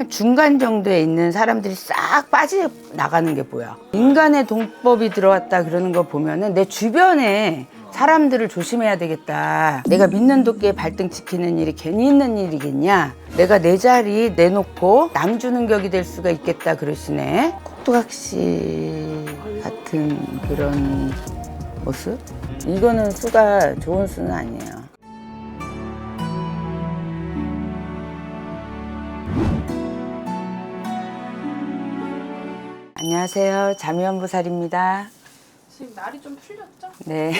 한 중간 정도에 있는 사람들이 싹 빠져나가는 게 보여. 인간의 동법이 들어왔다 그러는 거 보면은 내 주변에 사람들을 조심해야 되겠다. 내가 믿는 도끼에 발등 찍히는 일이 괜히 있는 일이겠냐. 내가 내 자리 내놓고 남 주는 격이 될 수가 있겠다 그러시네. 꼭두각시 같은 그런 모습? 이거는 수가 좋은 수는 아니에요. 안녕하세요. 자미연보살입니다. 지금 날이 좀 풀렸죠? 네.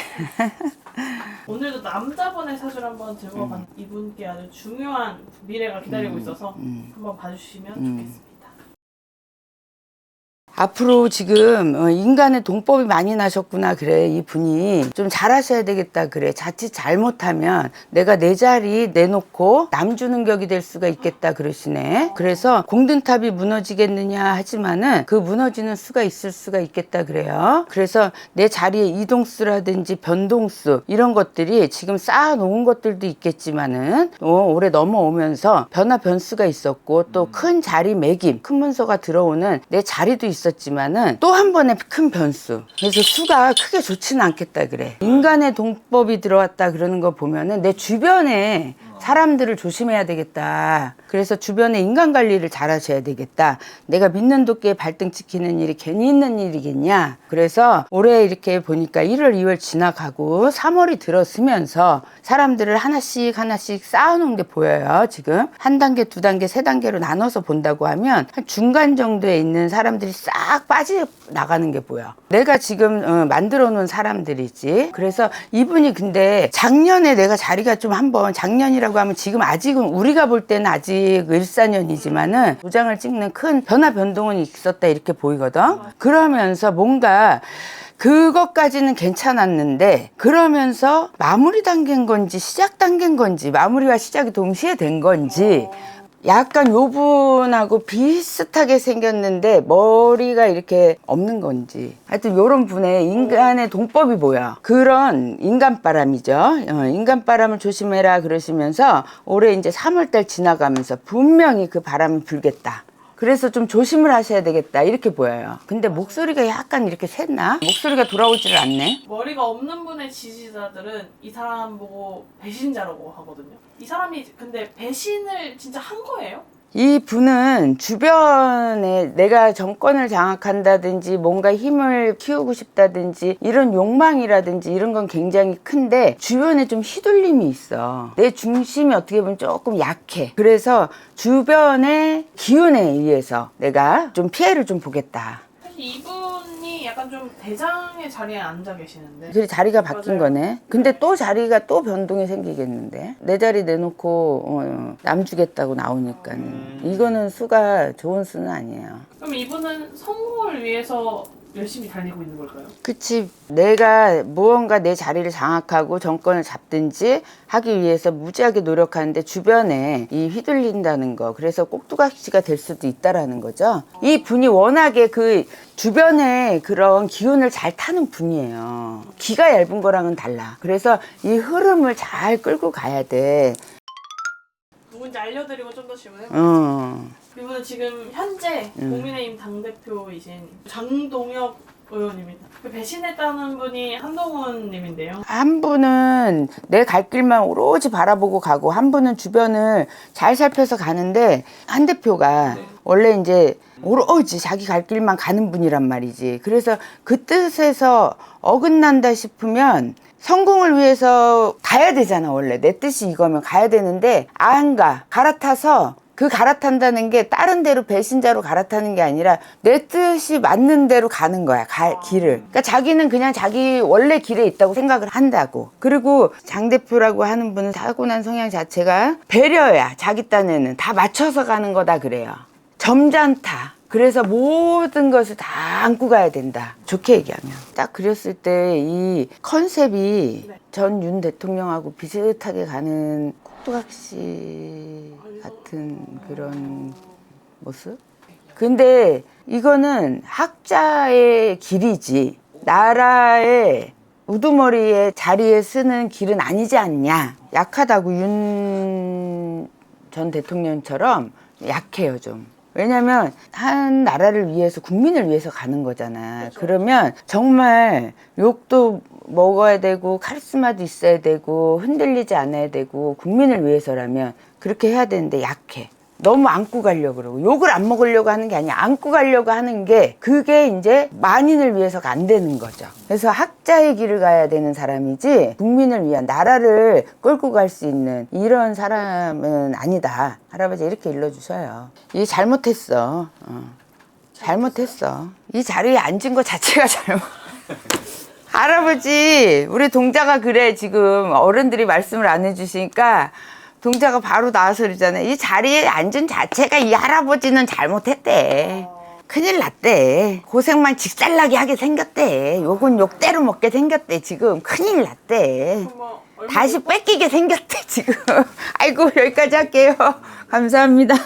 오늘도 남자분의 사주를 한번 들고 봤는데 이분께 아주 중요한 미래가 기다리고 있어서 한번 봐주시면 좋겠습니다. 앞으로 지금 인간의 동법이 많이 나셨구나 그래. 이분이 좀 잘하셔야 되겠다 그래. 자칫 잘못하면 내가 내 자리 내놓고 남 주는 격이 될 수가 있겠다 그러시네. 그래서 공든탑이 무너지겠느냐 하지만은 그 무너지는 수가 있을 수가 있겠다 그래요. 그래서 내 자리에 이동수라든지 변동수 이런 것들이 지금 쌓아 놓은 것들도 있겠지만은 올해 넘어오면서 변화 변수가 있었고 또 큰 자리 매김 큰 문서가 들어오는 내 자리도 있었지만은 또 한 번의 큰 변수. 그래서 수가 크게 좋지는 않겠다 그래. 인간의 동법이 들어왔다 그러는 거 보면은 내 주변에 사람들을 조심해야 되겠다. 그래서 주변에 인간 관리를 잘 하셔야 되겠다. 내가 믿는 도끼에 발등 찍히는 일이 괜히 있는 일이겠냐. 그래서 올해 이렇게 보니까 1월, 2월 지나가고 3월이 들어서면서 사람들을 하나씩 쌓아놓은 게 보여요. 지금 한 단계, 두 단계, 세 단계로 나눠서 본다고 하면 한 중간 정도에 있는 사람들이 싹 빠져나가는 게 보여. 내가 지금 만들어 놓은 사람들이지. 그래서 이분이 근데 작년에 내가 자리가 좀 한번 작년이라고 하면 지금 아직은 우리가 볼 때는 아직 일사년이지만은 도장을 찍는 큰 변화 변동은 있었다 이렇게 보이거든. 그러면서 뭔가 그것까지는 괜찮았는데 그러면서 마무리 단계인 건지 시작 단계인 건지 마무리와 시작이 동시에 된 건지 약간 요 분하고 비슷하게 생겼는데 머리가 이렇게 없는 건지 하여튼 요런 분의 인간의 동법이 보여. 그런 인간바람이죠. 인간바람을 조심해라 그러시면서 올해 이제 3월달 지나가면서 분명히 그 바람이 불겠다. 그래서 좀 조심을 하셔야 되겠다 이렇게 보여요. 근데 목소리가 약간 이렇게 샜나? 목소리가 돌아오지를 않네. 머리가 없는 분의 지지자들은 이 사람 보고 배신자라고 하거든요. 이 사람이 근데 배신을 진짜 한 거예요? 이 분은 주변에 내가 정권을 장악한다든지 뭔가 힘을 키우고 싶다든지 이런 욕망이라든지 이런 건 굉장히 큰데 주변에 좀 휘둘림이 있어. 내 중심이 어떻게 보면 조금 약해. 그래서 주변의 기운에 의해서 내가 좀 피해를 좀 보겠다. 사실 이분이 약간 좀 대장의 자리에 앉아 계시는데 그래 자리가 바뀐 맞아요. 거네. 근데 또 자리가 또 변동이 생기겠는데 내 자리 내놓고 남 주겠다고 나오니까는 이거는 수가 좋은 수는 아니에요. 그럼 이분은 성공을 위해서 열심히 달리고 있는 걸까요? 그치. 내가 무언가 내 자리를 장악하고 정권을 잡든지 하기 위해서 무지하게 노력하는데 주변에 이 휘둘린다는 거. 그래서 꼭두각시가 될 수도 있다라는 거죠. 이 분이 워낙에 그 주변에 그런 기운을 잘 타는 분이에요. 기가 얇은 거랑은 달라. 그래서 이 흐름을 잘 끌고 가야 돼. 누군지 알려드리고 좀 더 질문해보겠습니다. 이분은 지금 현재 국민의힘 당대표이신 장동혁 의원입니다. 그 배신했다는 분이 한동훈 님인데요. 한 분은 내 갈 길만 오로지 바라보고 가고 한 분은 주변을 잘 살펴서 가는데 한 대표가 원래 이제 오로지 자기 갈 길만 가는 분이란 말이지. 그래서 그 뜻에서 어긋난다 싶으면 성공을 위해서 가야 되잖아. 원래 내 뜻이 이거면 가야 되는데 안 가. 갈아타서 그 갈아탄다는 게 다른 데로 배신자로 갈아타는 게 아니라 내 뜻이 맞는 대로 가는 거야. 길을. 그러니까 자기는 그냥 자기 원래 길에 있다고 생각을 한다고. 그리고 장 대표라고 하는 분은 타고난 성향 자체가 배려야. 자기 딴에는 다 맞춰서 가는 거다 그래요. 점잖다. 그래서 모든 것을 다 안고 가야 된다. 좋게 얘기하면. 딱 그렸을 때 이 컨셉이 전 윤 대통령하고 비슷하게 가는 꼭두각시 같은 그런 모습? 근데 이거는 학자의 길이지 나라의 우두머리의 자리에 쓰는 길은 아니지 않냐. 약하다고 윤 전 대통령처럼 약해요 좀. 왜냐면 한 나라를 위해서 국민을 위해서 가는 거잖아. 그렇죠. 그러면 정말 욕도 먹어야 되고 카리스마도 있어야 되고 흔들리지 않아야 되고 국민을 위해서라면 그렇게 해야 되는데 약해. 너무 안고 가려고 그러고 욕을 안 먹으려고 하는 게 아니야. 안고 가려고 하는 게 그게 이제 만인을 위해서가 안 되는 거죠. 그래서 학자의 길을 가야 되는 사람이지 국민을 위한 나라를 끌고 갈 수 있는 이런 사람은 아니다. 할아버지 이렇게 일러주셔요. 이 잘못했어. 잘못했어. 이 자리에 앉은 것 자체가 잘못. 할아버지 우리 동자가 그래. 지금 어른들이 말씀을 안 해주시니까 동자가 바로 나와서 그러잖아요. 이 자리에 앉은 자체가 이 할아버지는 잘못했대. 큰일 났대. 고생만 직살나게 하게 생겼대. 욕은 욕대로 먹게 생겼대. 지금 큰일 났대. 다시 뺏기게 생겼대 지금. 아이고 여기까지 할게요. 감사합니다.